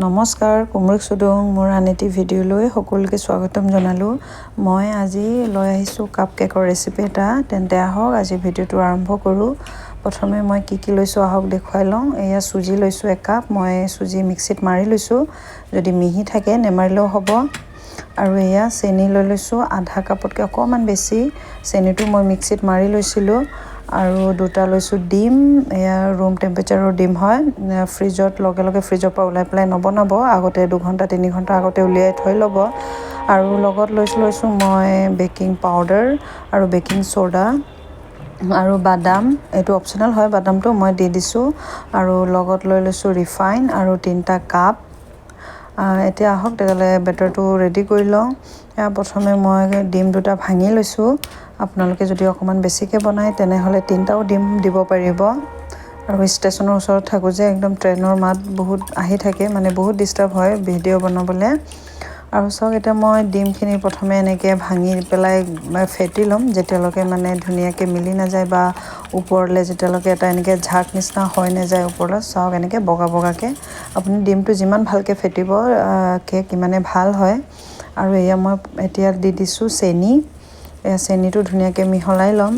নমস্কাৰ কুমৰুক সুদং মোৰ আনেটি ভিডিঅ'লৈ সকলোকে স্বাগতম জনালোঁ মই আজি লৈ আহিছোঁ কাপ কেকৰ ৰেচিপি এটা তেন্তে আহক আজি ভিডিঅ'টো আৰম্ভ কৰোঁ প্ৰথমে মই কি লৈছোঁ আহক দেখুৱাই লওঁ এয়া সুজি লৈছোঁ এক কাপ মই সুজি মিক্সিত মাৰি লৈছোঁ যদি মিহি থাকে নেমাৰিলেও হ'ব আৰু এয়া চেনি লৈ লৈছোঁ আধা কাপতকৈ অকণমান বেছি চেনিটো মই মিক্সিত মাৰি লৈছিলোঁ আৰু দুটা লৈছোঁ ডিম এয়া ৰুম টেম্পাৰেচাৰৰ ডিম হয় ফ্ৰিজত লগে ফ্ৰিজৰ পৰা ওলাই পেলাই নবনাব আগতে 2 ঘণ্টা 3 ঘণ্টা আগতে উলিয়াই থৈ ল'ব আৰু লগত লৈছোঁ মই বেকিং পাউডাৰ আৰু বেকিং সোডা আৰু বাদাম এইটো অপচনেল হয় বাদামটো মই দি দিছোঁ আৰু লগত লৈ লৈছোঁ ৰিফাইন আৰু 3টা কাপ এতিয়া আহক তেতিয়াহ'লে বেটাৰটো ৰেডি কৰি লওঁ প্ৰথমে মই ডিম দুটা ভাঙি লৈছোঁ আপোনালোকে যদি অকণমান বেছিকৈ বনায় তেনেহ'লে 3টাও ডিম দিব পাৰিব আৰু ষ্টেচনৰ ওচৰত থাকোঁ যে একদম ট্ৰেইনৰ মাত বহুত আহি থাকে মানে বহুত ডিষ্টাৰ্ব হয় ভিডিঅ' বনাবলৈ আৰু চাওক এতিয়া মই ডিমখিনি প্ৰথমে এনেকৈ ভাঙি পেলাই ফেটি ল'ম যেতিয়ালৈকে মানে ধুনীয়াকৈ মিলি নাযায় বা ওপৰলৈ যেতিয়ালৈকে এটা এনেকৈ ঝাক নিচিনা হৈ নাযায় ওপৰলৈ চাওক এনেকৈ বগাকৈ আপুনি ডিমটো যিমান ভালকৈ ফেটিব কেক ইমানে ভাল হয় আৰু এয়া মই এতিয়া দি দিছোঁ চেনি চেনিটো ধুনীয়াকৈ মিহলাই ল'ম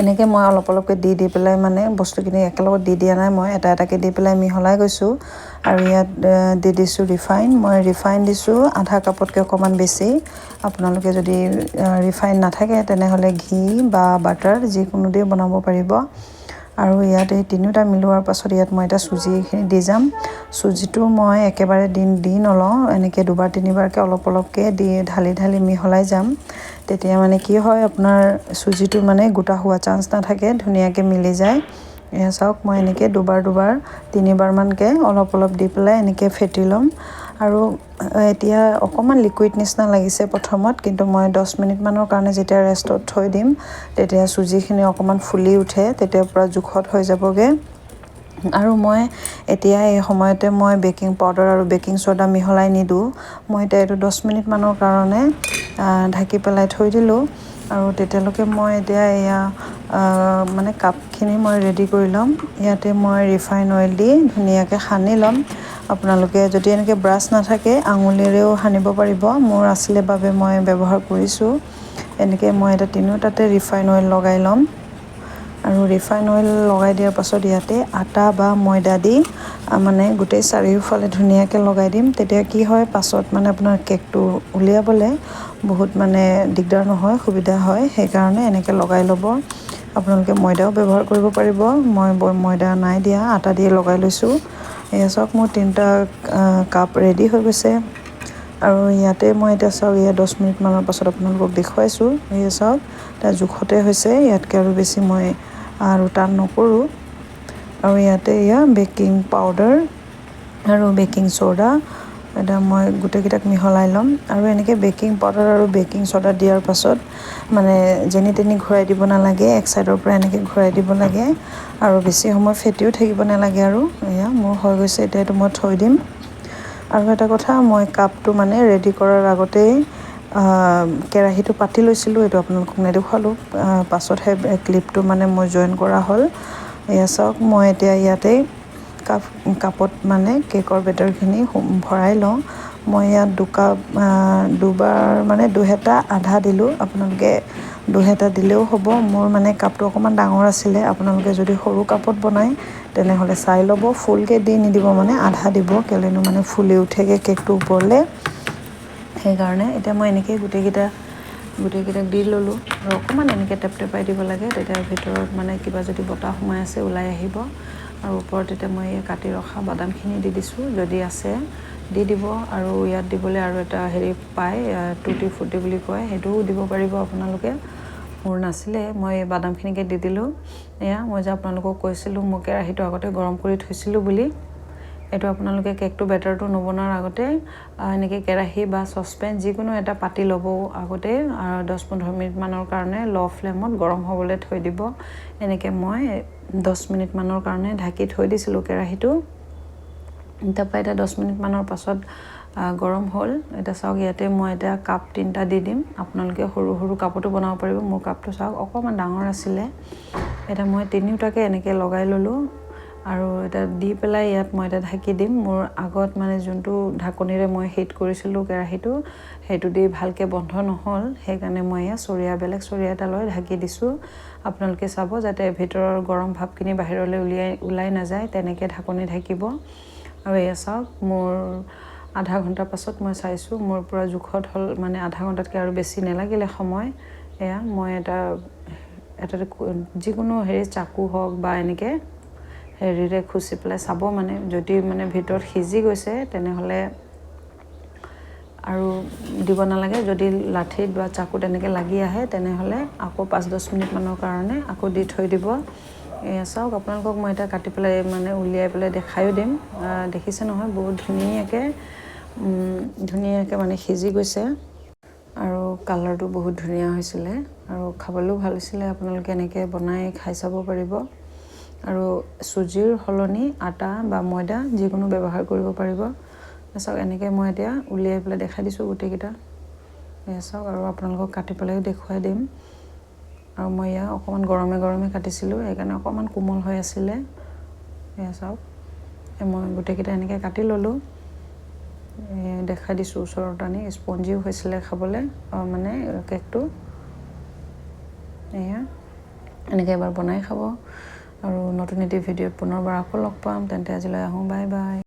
এনেকৈ মই অলপকৈ দি পেলাই মানে বস্তুখিনি একেলগত দি দিয়া নাই মই এটাকৈ দি পেলাই মিহলাই গৈছোঁ আৰু ইয়াত দি দিছোঁ ৰিফাইন মই ৰিফাইন দিছোঁ আধা কাপতকৈ অকণমান বেছি আপোনালোকে যদি ৰিফাইন নাথাকে তেনেহ'লে ঘি বা বাটাৰ যিকোনো দি বনাব পাৰিব আৰু ইয়াত এই তিনিওটা মিলোৱাৰ পাছত ইয়াত মই এটা চুজিখিনি দি যাম চুজিটো মই একেবাৰে দি নলওঁ এনেকৈ দুবাৰ তিনিবাৰকৈ অলপকৈ দি ঢালি মিহলাই যাম তেতিয়া মানে কি হয় আপোনাৰ চুজিটো মানে গোটা হোৱা চান্স নাথাকে ধুনীয়াকৈ মিলি যায় এয়া চাওক মই এনেকৈ দুবাৰ তিনিবাৰমানকৈ অলপ দি পেলাই এনেকৈ ফেটি ল'ম আৰু এতিয়া অকণমান লিকুইড নিচিনা লাগিছে প্ৰথমত কিন্তু মই 10 মিনিটমানৰ কাৰণে যেতিয়া ৰেষ্টত থৈ দিম তেতিয়া চুজিখিনি অকণমান ফুলি উঠে তেতিয়াৰ পৰা জোখত হৈ যাবগৈ আৰু মই এতিয়া এই সময়তে মই বেকিং পাউডাৰ আৰু বেকিং সোডা মিহলাই নিদিওঁ মই এতিয়া এইটো 10 মিনিটমানৰ কাৰণে ঢাকি পেলাই থৈ দিলোঁ আৰু তেতিয়ালৈকে মই এতিয়া এয়া মানে কাপখিনি মই ৰেডি কৰি ল'ম ইয়াতে মই ৰিফাইন অইল দি ধুনীয়াকৈ সানি ল'ম আপোনালোকে যদি এনেকৈ ব্ৰাছ নাথাকে আঙুলিৰেও সানিব পাৰিব মোৰ আছিলে বাবে মই ব্যৱহাৰ কৰিছোঁ এনেকৈ মই এটা তিনিওটাতে ৰিফাইন অইল লগাই ল'ম আৰু ৰিফাইন অইল লগাই দিয়াৰ পাছত ইয়াতে আটা বা ময়দা দি মানে গোটেই চাৰিওফালে ধুনীয়াকৈ লগাই দিম তেতিয়া কি হয় পাছত মানে আপোনাৰ কেকটো উলিয়াবলৈ বহুত মানে দিগদাৰ নহয় সুবিধা হয় সেইকাৰণে এনেকৈ লগাই ল'ব আপোনালোকে ময়দাও ব্যৱহাৰ কৰিব পাৰিব মই ময়দা নাই দিয়া আটা দিয়ে লগাই লৈছোঁ এয়া চাওক মোৰ 3টা কাপ ৰেডি হৈ গৈছে আৰু ইয়াতে মই এতিয়া চাওক ইয়াত 10 মিনিটমানৰ পাছত আপোনালোকক দেখুৱাইছোঁ এয়া চাওক তাৰ জোখতে হৈছে ইয়াতকৈ আৰু বেছি মই আৰু টান নকৰোঁ আৰু ইয়াতে এয়া বেকিং পাউডাৰ আৰু বেকিং সোডা এটা মই গোটেইকেইটাক মিহলাই ল'ম আৰু এনেকৈ বেকিং পাউডাৰ আৰু বেকিং সোডা দিয়াৰ পাছত মানে যেনি তেনি ঘূৰাই দিব নালাগে এক চাইডৰ পৰা এনেকৈ ঘূৰাই দিব লাগে আৰু বেছি সময় ফেটিও থাকিব নালাগে আৰু এয়া মোৰ হৈ গৈছে এতিয়া এইটো মই থৈ দিম আৰু এটা কথা মই কাপটো মানে ৰেডি কৰাৰ আগতেই কেৰাহীটো পাতি লৈছিলোঁ এইটো আপোনালোকক নেদেখুৱালোঁ পাছতহে ক্লিপটো মানে মই জইন কৰা হ'ল এয়া চাওক মই এতিয়া ইয়াতে কাপত মানে কেকৰ বেটাৰখিনি ভৰাই লওঁ মই ইয়াত দুবাৰ মানে 2 হেতা আধা দিলোঁ আপোনালোকে 2 হেতা দিলেও হ'ব মোৰ মানে কাপটো অকণমান ডাঙৰ আছিলে আপোনালোকে যদি সৰু কাপত বনায় তেনেহ'লে চাই ল'ব ফুলকৈ দি নিদিব মানে আধা দিব কেলেনো মানে ফুলি উঠেগৈ কেকটো ওপৰলৈ সেইকাৰণে এতিয়া মই এনেকৈ গোটেইকেইটাক দি ল'লোঁ আৰু অকণমান এনেকৈ টেপটেপাই দিব লাগে তেতিয়া ভিতৰত মানে কিবা যদি বতাহ সোমাই আছে ওলাই আহিব আৰু ওপৰত এতিয়া মই কাটি ৰখা বাদামখিনি দি দিছোঁ যদি আছে দি দিব আৰু ইয়াত দিবলৈ আৰু এটা হেৰি পায় টুটি ফুটি বুলি কয় সেইটোও দিব পাৰিব আপোনালোকে মোৰ নাছিলে মই বাদামখিনিকে দি দিলোঁ এয়া মই যে আপোনালোকক কৈছিলোঁ মই কেৰাহীটো আগতে গৰম কৰি থৈছিলোঁ বুলি এইটো আপোনালোকে কেকটো বেটাৰটো নবনোৱাৰ আগতে এনেকৈ কেৰাহী বা চচপেন যিকোনো এটা পাতি ল'ব আগতে 10-15 মিনিটমানৰ কাৰণে ল' ফ্লেমত গৰম হ'বলৈ থৈ দিব এনেকৈ মই 10 মিনিটমানৰ কাৰণে ঢাকি থৈ দিছিলোঁ কেৰাহীটো তাৰপৰা এতিয়া 10 মিনিটমানৰ পাছত গৰম হ'ল এতিয়া চাওক ইয়াতে মই এতিয়া কাপ 3টা দি দিম আপোনালোকে সৰু কাপতো বনাব পাৰিব মোৰ কাপটো চাওক অকণমান ডাঙৰ আছিলে এতিয়া মই তিনিওটাকে এনেকৈ লগাই ল'লোঁ আৰু এটা দি পেলাই ইয়াত মই এটা ঢাকি দিম মোৰ আগত মানে যোনটো ঢাকনিৰে মই হিট কৰিছিলোঁ কেৰাহীটো সেইটো দি ভালকৈ বন্ধ নহ'ল সেইকাৰণে মই ইয়াত বেলেগ চৰিয়া এটা লৈ ঢাকি দিছোঁ আপোনালোকে চাব যাতে ভিতৰৰ গৰম ভাপখিনি বাহিৰলৈ ওলাই নাযায় তেনেকৈ ঢাকনি ঢাকিব আৰু এয়া চাওক মোৰ আধা ঘণ্টাৰ পাছত মই চাইছোঁ মোৰ পুৰা জোখত হ'ল মানে আধা ঘণ্টাতকৈ আৰু বেছি নালাগিলে সময় এয়া মই এটা যিকোনো চাকু হওক বা এনেকৈ হেৰিৰে খুচি পেলাই চাব মানে যদি মানে ভিতৰত সিজি গৈছে তেনেহ'লে আৰু দিব নালাগে যদি লাঠিত বা চাকুত এনেকৈ লাগি আহে তেনেহ'লে আকৌ 5-10 মিনিটমানৰ কাৰণে আকৌ দি থৈ দিব এয়া চাওক আপোনালোকক মই এটা কাটি পেলাই মানে উলিয়াই পেলাই দেখায়ো দিম দেখিছে নহয় বহুত ধুনীয়াকৈ মানে সিজি গৈছে আৰু কালাৰটো বহুত ধুনীয়া হৈছিলে আৰু খাবলৈও ভাল হৈছিলে আপোনালোকে এনেকৈ বনাই খাই চাব পাৰিব আৰু চুজিৰ সলনি আটা বা ময়দা যিকোনো ব্যৱহাৰ কৰিব পাৰিব চাওক এনেকৈ মই এতিয়া উলিয়াই পেলাই দেখাই দিছোঁ গোটেইকেইটা এয়া চাওক আৰু আপোনালোকক কাটি পেলাইও দেখুৱাই দিম আৰু মই ইয়াক অকণমান গৰমে কাটিছিলোঁ সেইকাৰণে অকণমান কোমল হৈ আছিলে এয়া চাওক মই গোটেইকেইটা এনেকৈ কাটি ল'লোঁ দেখাই দিছোঁ ওচৰত আনি স্পঞ্জিও হৈছিলে খাবলৈ মানে কেকটো এয়া এনেকৈ এবাৰ বনাই খাব আৰু নতুন এটি ভিডিঅ'ত পুনৰবাৰ আকৌ লগ পাম তেন্তে আজিলৈ আহোঁ বাই বাই